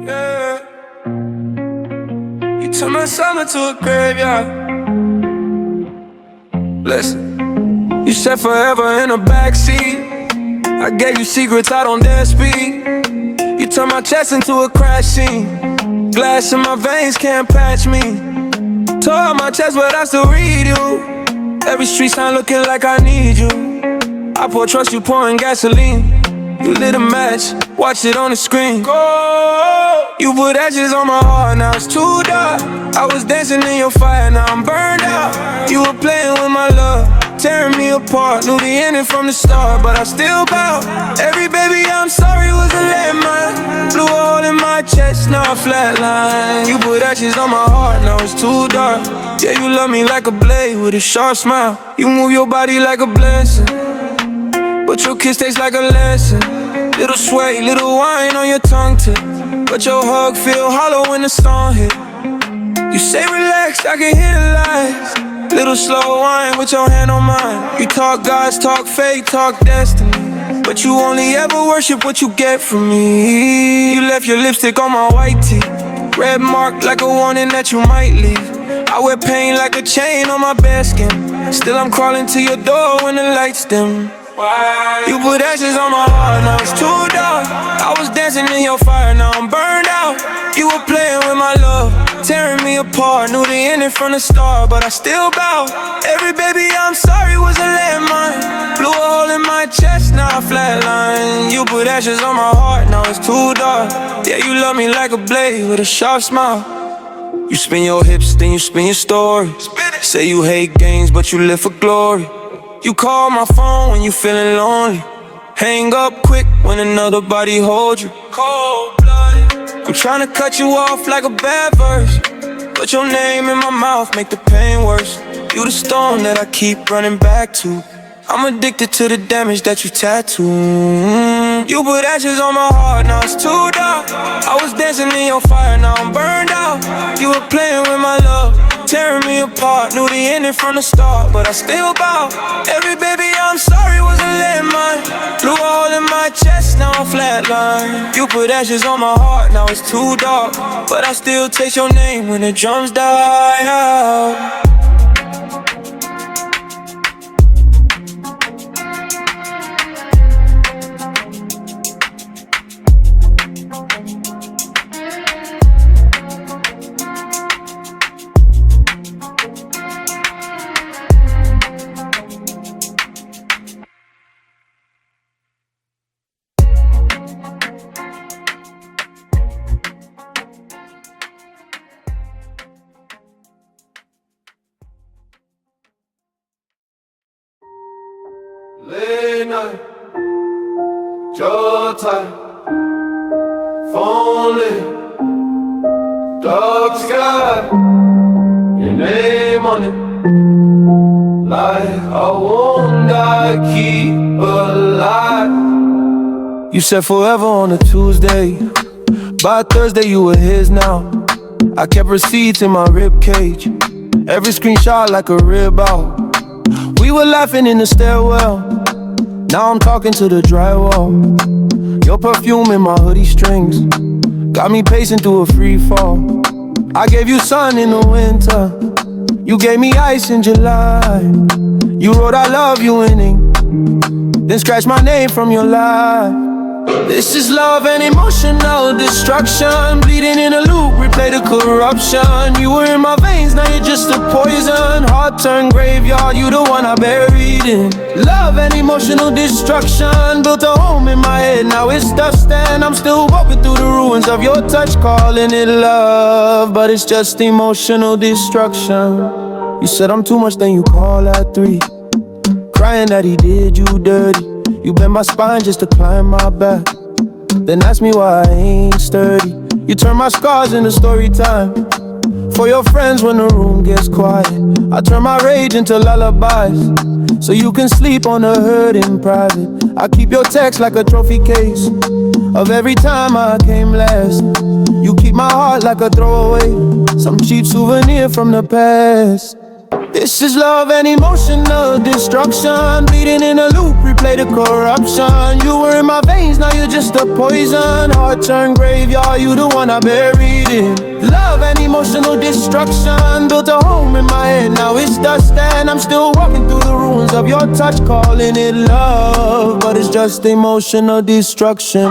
Yeah. You turn my summer to a graveyard. Listen, you said forever in the backseat. I gave you secrets I don't dare speak. You turned my chest into a crash scene. Glass in my veins can't patch me. Tore out my chest but I still read you. Every street sign looking like I need you. I pour trust, you pouring gasoline. You lit a match, watch it on the screen. Go. You put ashes on my heart, now it's too dark. I was dancing in your fire, now I'm burned out. You were playing with my love, tearing me apart. Knew the ending from the start, but I still bow. Every baby I'm sorry was a landmine. Blew a hole in my chest, now I flatline. You put ashes on my heart, now it's too dark. Yeah, you love me like a blade with a sharp smile. You move your body like a blessing, but your kiss tastes like a lesson. Little sway, little wine on your tongue tip, but your hug feel hollow when the song hit. You say relax, I can hear the lies. Little slow wine with your hand on mine. You talk gods, talk fate, talk destiny, but you only ever worship what you get from me. You left your lipstick on my white tee, red mark like a warning that you might leave. I wear pain like a chain on my bare skin. Still I'm crawling to your door when the lights dim. You put ashes on my heart, now it's too dark. I was dancing in your fire, now I'm burned out. You were playing with my love, tearing me apart. Knew the ending from the start, but I still bow. Every baby I'm sorry was a landmine. Blew a hole in my chest, now I flatline. You put ashes on my heart, now it's too dark. Yeah, you love me like a blade with a sharp smile. You spin your hips, then you spin your story. Say you hate games, but you live for glory. You call my phone when you feeling lonely. Hang up quick when another body holds you. Cold-blooded. I'm tryna cut you off like a bad verse, but your name in my mouth make the pain worse. You the storm that I keep running back to. I'm addicted to the damage that you tattoo. You put ashes on my heart, now it's too dark. I was dancing in your fire, now I'm burned out. You were playing with my love, tearing me apart. Knew the ending from the start, but I still bow. Every baby I'm sorry was a landmine. Blew a hole in my chest, now I'm flatline. You put ashes on my heart, now it's too dark, but I still taste your name when the drums die out. Late night, jaw tight, phone lit, dark sky, your name on it, like I won't die, keep alive. You said forever on a Tuesday, by Thursday you were his now. I kept receipts in my ribcage, every screenshot like a rib out. We were laughing in the stairwell, now I'm talking to the drywall. Your perfume in my hoodie strings got me pacing through a free fall. I gave you sun in the winter, you gave me ice in July. You wrote I love you in ink, then scratched my name from your life. This is love and emotional destruction, bleeding in a loop, replay the corruption. You were in my veins, now you're just a poison. Heart turned graveyard, you the one I buried in. Love and emotional destruction, built a home in my head, now it's dust. And I'm still walking through the ruins of your touch, calling it love, but it's just emotional destruction. You said I'm too much, then you call at 3, crying that he did you dirty. You bent my spine just to climb my back, then ask me why I ain't sturdy. You turn my scars into story time for your friends when the room gets quiet. I turn my rage into lullabies, so you can sleep on the hood in private. I keep your text like a trophy case of every time I came last. You keep my heart like a throwaway, some cheap souvenir from the past. This is love and emotional destruction. Bleeding in a loop, replay the corruption. You were in my veins, now you're just a poison. Heart turned graveyard, you the one I buried in. Love and emotional destruction. Built a home in my head, now it's dust. And I'm still walking through the ruins of your touch, calling it love, but it's just emotional destruction.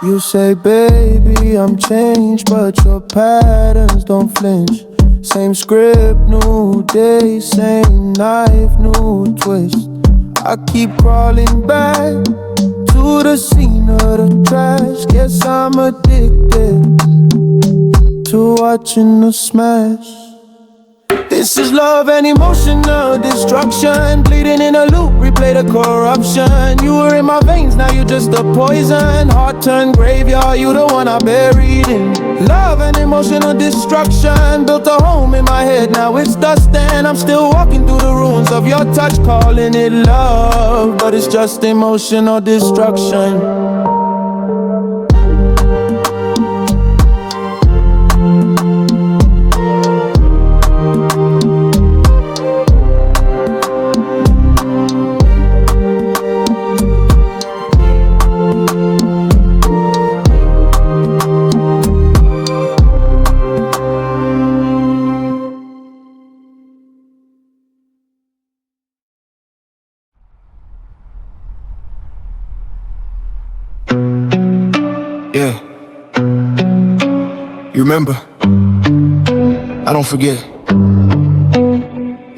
You say, baby, I'm changed, but your patterns don't flinch. Same script, new day, same knife, new twist. I keep crawling back to the scene of the trash. Guess I'm addicted to watching the smash. This is love and emotional destruction. Bleeding in a loop, replay the corruption. You were in my veins, now you're just a poison. Heart turned graveyard, you the one I buried in. Love and emotional destruction. Built a home in my head, now it's dust. And I'm still walking through the ruins of your touch, calling it love, but it's just emotional destruction. Yeah. You remember? I don't forget.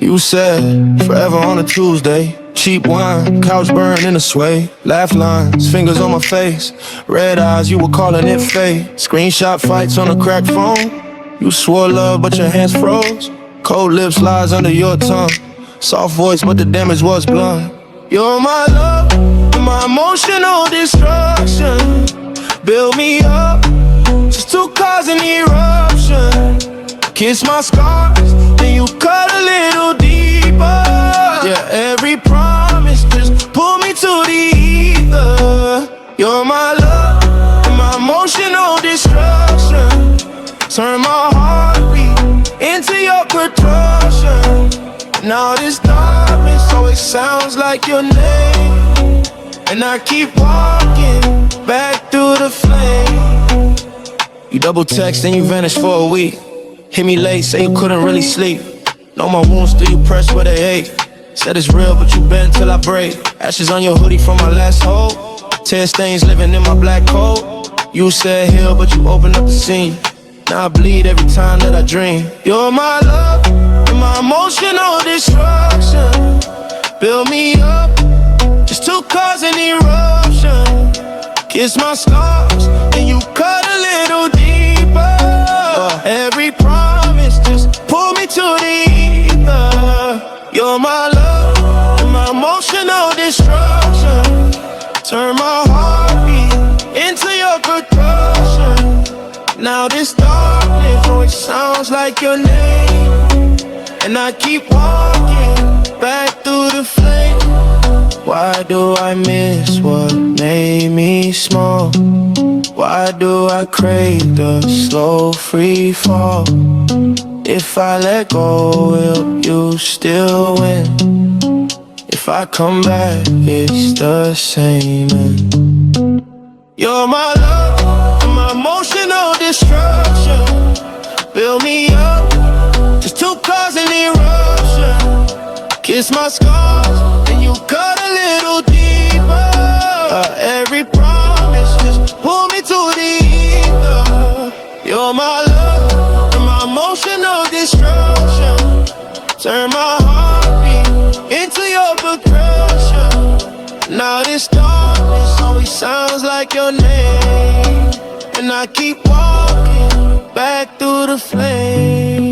You said forever on a Tuesday. Cheap wine, couch burned in a sway. Laugh lines, fingers on my face. Red eyes, you were calling it fate. Screenshot fights on a cracked phone. You swore love, but your hands froze. Cold lips, lies under your tongue. Soft voice, but the damage was blunt. You're my love, my emotional destruction. Build me up, just to cause an eruption. Kiss my scars, then you cut a little deeper. Yeah, every promise just pull me to the ether. You're my love, my emotional destruction. Turn my heartbeat into your percussion. Now this darkness always sounds like your name, and I keep walking back through the flame. You double text and you vanish for a week. Hit me late, say you couldn't really sleep. Know my wounds, still you press where they ache. Said it's real, but you bend till I break. Ashes on your hoodie from my last hole. Tear stains living in my black coat. You said heal, but you opened up the scene. Now I bleed every time that I dream. You're my love, and my emotional destruction. Build me up, just to cause an eruption. Kiss my scars, and you cut a little deeper. Every promise just pull me to the ether. You're my love, and my emotional destruction. Turn my heartbeat into your percussion. Now this darkness always sounds like your name, and I keep walking back through the flame. Why do I miss what made me small? Why do I crave the slow free fall? If I let go, will you still win? If I come back, it's the same. And you're my love, and my emotional destruction. Build me up, just to cause an eruption. Kiss my scars, and you cut a little deeper. Every promise just pull me to the ether. You're my love, and my emotional destruction. Turn my heartbeat into your percussion. Now this darkness always sounds like your name, and I keep walking back through the flame.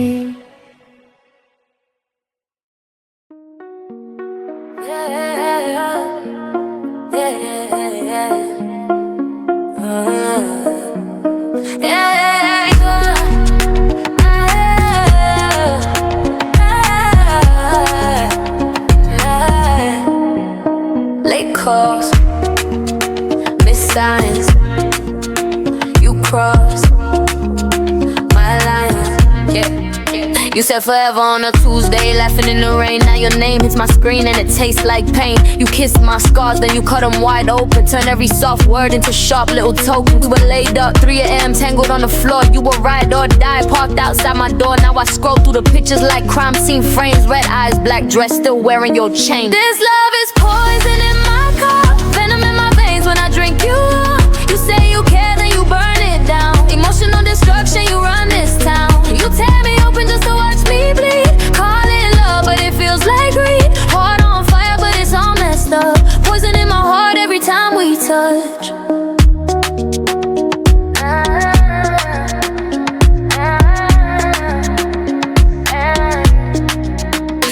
Late calls, missed signs. You cross my line, yeah. You said forever on a Tuesday, laughing in the rain. Now your name hits my screen and it tastes like pain. You kissed my scars, then you cut them wide open. Turn every soft word into sharp little tokens. We were laid up, 3 a.m. tangled on the floor. You were ride or die, parked outside my door. Now I scroll through the pictures like crime scene frames. Red eyes, black dress, still wearing your chain. This love is poison in my cup, venom in my veins when I drink you up. You say you care, then you burn it down. Emotional destruction, you run this town. You tear me open just to watch me bleed. Call it love, but it feels like greed. Heart on fire, but it's all messed up. Poison in my heart every time we touch.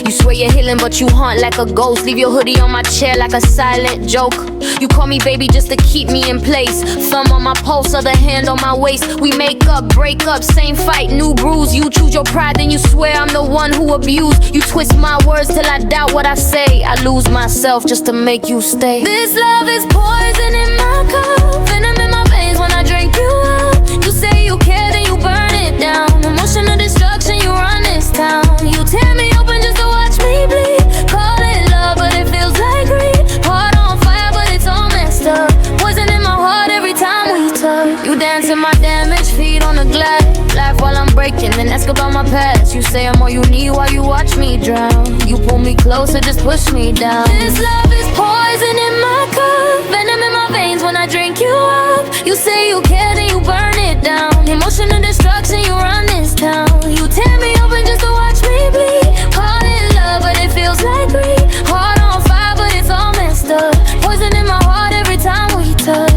You swear you're healing, but you haunt like a ghost. Leave your hoodie on my chair like a silent joke. You call me baby just to keep me in place. Thumb on my pulse, other hand on my waist. We make up, break up, same fight, new bruise. You choose your pride, then you swear I'm the one who abused. You twist my words till I doubt what I say. I lose myself just to make you stay. This love is poison in my cup, venom in my veins when I drink you up. You say you care, then you burn it down. Emotional destruction, you run this town. You tear me open just to watch me bleed. Call it love, but it feels like greed. Heart on fire, but it's all messed up. Poison in my heart every time we touch. You dance in my damaged feet on the glass. Laugh while I'm breaking, then ask about my past. You say I'm all you need while you watch me drown. You pull me closer, just push me down. This love is poison in my cup, venom in my veins when I drink you up. You say you care, then you burn it down. Emotional destruction, you run this town. You tear me open just to watch me bleed. Call it love, but it feels like greed. Heart on fire, but it's all messed up. Poison in my heart every time we touch.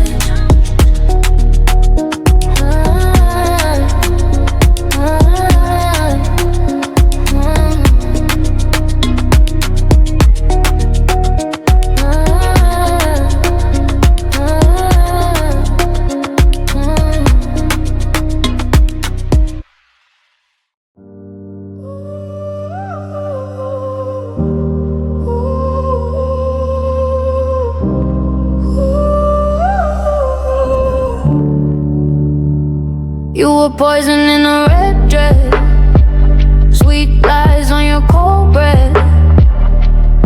You were poison in a red dress, sweet lies on your cold breath.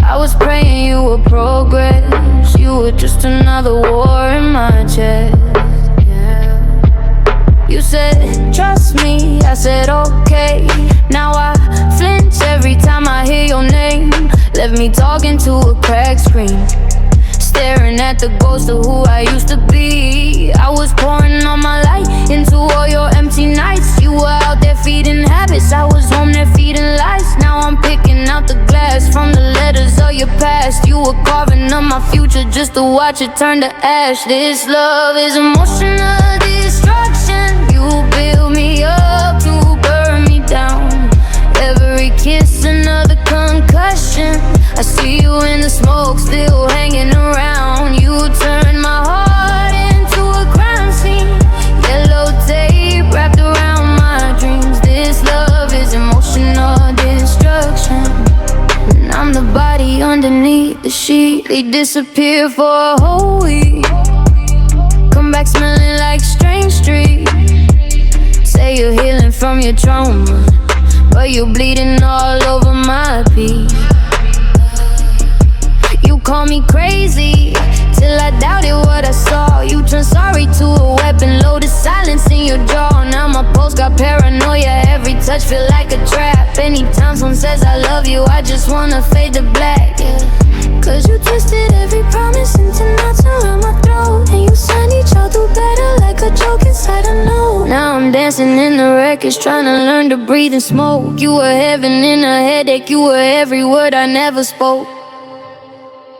I was praying you would progress. You were just another war in my chest, yeah. You said, trust me, I said okay. Now I flinch every time I hear your name. Left me talking to a cracked screen, staring at the ghost of who I used to be. I was pouring all my light into all your empty nights. You were out there feeding habits, I was home there feeding lies. Now I'm picking out the glass from the letters of your past. You were carving up my future just to watch it turn to ash. This love is emotional destruction. You build me up to burn me down. Every kiss another concussion. I see you in the smoke still hanging around. You turn my heart into a crime scene. Yellow tape wrapped around my dreams. This love is emotional destruction, and I'm the body underneath the sheet. They disappear for a whole week, come back smelling like strange street. Say you're healing from your trauma, but you're bleeding all over my piece. You call me crazy till I doubted what I saw. You turned sorry to a weapon, loaded silence in your jaw. Now my pulse got paranoia, every touch feel like a trap. Anytime someone says I love you, I just wanna fade to black, yeah. Cause you twisted every promise into knots around my throat, and you signed each other better like a joke inside a note. Now I'm dancing in the wreckage, trying to learn to breathe and smoke. You were heaven in a headache, you were every word I never spoke.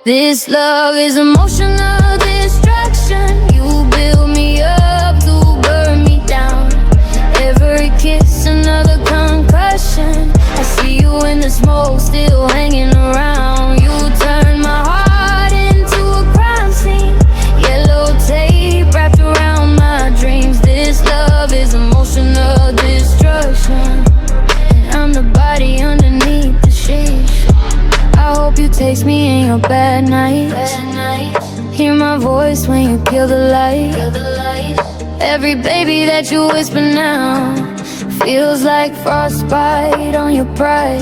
This love is emotional destruction. You build me up to burn me down. Every kiss another concussion. I see you in the smoke still hanging around. You turn my heart into a crime scene. Yellow tape wrapped around my dreams. This love is emotional destruction, and I'm the body underneath the sheets. I hope you taste me in your bad nights. Hear my voice when you kill the light. Every baby that you whisper now, Feels like frostbite on your pride.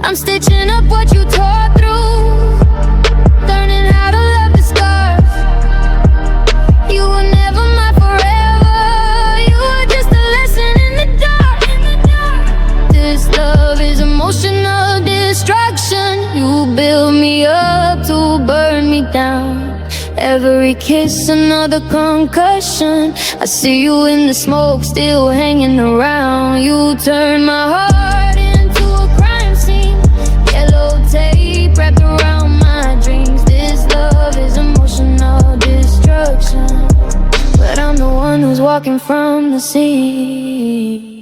I'm stitching up what you tore through, learning how to love the scars. You were never my forever, you were just a lesson in the dark. This love is emotional destruction. You build me up to burn me down. Every kiss another concussion. I see you in the smoke, still hanging around. You turn my heart into a crime scene. Yellow tape wrapped around my dreams. This love is emotional destruction, but I'm the one who's walking from the scene.